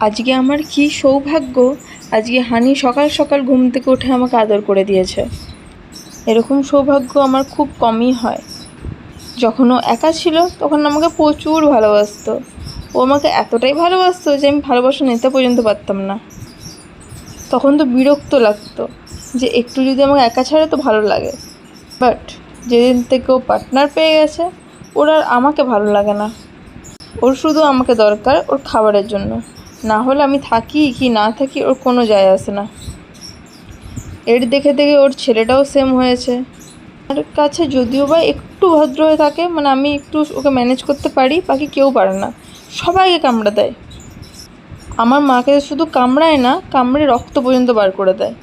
আজকে আমার কি সৌভাগ্য, আজকে হানি সকাল সকাল ঘুম থেকে উঠে আমাকে আদর করে দিয়েছে। এরকম সৌভাগ্য আমার খুব কমই হয়। যখন ও একা ছিল তখন আমাকে প্রচুর ভালোবাসতো। ও আমাকে এতটাই ভালোবাসতো যে আমি ভালোবাসা নিতে পর্যন্ত পারতাম না। তখন তো বিরক্ত লাগতো যে একটু যদি আমাকে একা ছাড়ে তো ভালো লাগে, বাট যেদিন থেকে ও পার্টনার পেয়ে গেছে ওর আর আমাকে ভালো লাগে না। ওর শুধু আমাকে দরকার ওর খাবারের জন্য, না হলে আমি থাকি কি না থাকি ওর কোনো যায় আসে না। এর দেখে দেখে ওর ছেলেটাও সেম হয়েছে। আমার কাছে যদিও বা একটু ভদ্র হয়ে থাকে, মানে আমি একটু ওকে ম্যানেজ করতে পারি, বাকি কেউ পারে না, সবাইকে কামড়ে দেয়। আমার মাকে শুধু কামড়ায় না, কামড়ে রক্ত পর্যন্ত বার করে দেয়।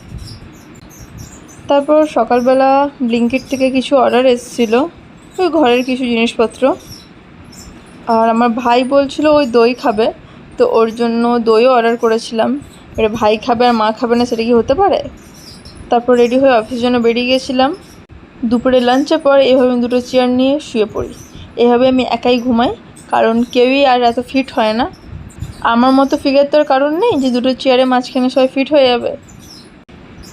তারপর সকালবেলা ব্লিঙ্কিট থেকে কিছু অর্ডার এসেছিলো, ওই ঘরের কিছু জিনিসপত্র। আর আমার ভাই বলছিল ওই দই খাবে, তো ওর জন্য দইও অর্ডার করেছিলাম। এবার ভাই খাবে আর মা খাবে না, সেটা কি হতে পারে? তারপর রেডি হয়ে অফিসের জন্য বেরিয়ে গেছিলাম। দুপুরে লাঞ্চের পর এভাবে আমি দুটো চেয়ার নিয়ে শুয়ে পড়ি। এভাবে আমি একাই ঘুমাই, কারণ কেউই আর এত ফিট হয় না। আমার মতো ফিগার তো আর কারণ নেই যে দুটো চেয়ারের মাঝখানে সবাই ফিট হয়ে যাবে।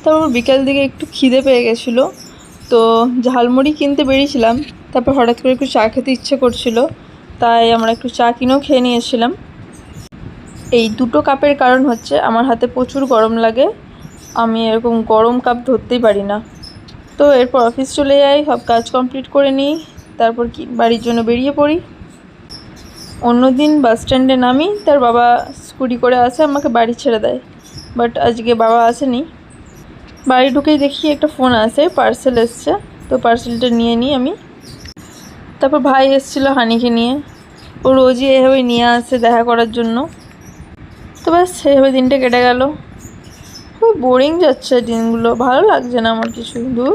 তারপর বিকাল দিকে একটু খিদে পেয়ে গেছিলো, তো ঝালমুড়ি কিনতে বেরিয়েছিলাম। তারপর হঠাৎ করে একটু চা খেতে ইচ্ছে করছিল, তাই আমরা একটু চা কিনেও খেয়ে নিয়েছিলাম। এই দুটো কাপের কারণ হচ্ছে আমার হাতে প্রচুর গরম লাগে, আমি এরকম গরম কাপ ধরতেই পারি না। তো এরপর অফিস চলে যাই, সব কাজ কমপ্লিট করে নিই, তারপর কি বাড়ির জন্য বেরিয়ে পড়ি। অন্যদিন বাস স্ট্যান্ডে নামি, তার বাবা স্কুটি করে আসে আমাকে বাড়ি ছেড়ে দেয়, বাট আজকে বাবা আসেনি। বাড়ি ঢুকেই দেখি একটা ফোন আসে, পার্সেল এসছে, তো পার্সেলটা নিয়ে নিই আমি। তারপর ভাই এসেছিলো হানিকে নিয়ে, ও রোজই এভাবে নিয়ে আসে দেখা করার জন্য। তো ব্যাস সেভাবে দিনটা কেটে গেল। খুব বোরিং যাচ্ছে দিনগুলো, ভালো লাগছে না আমার কিছু। দূর।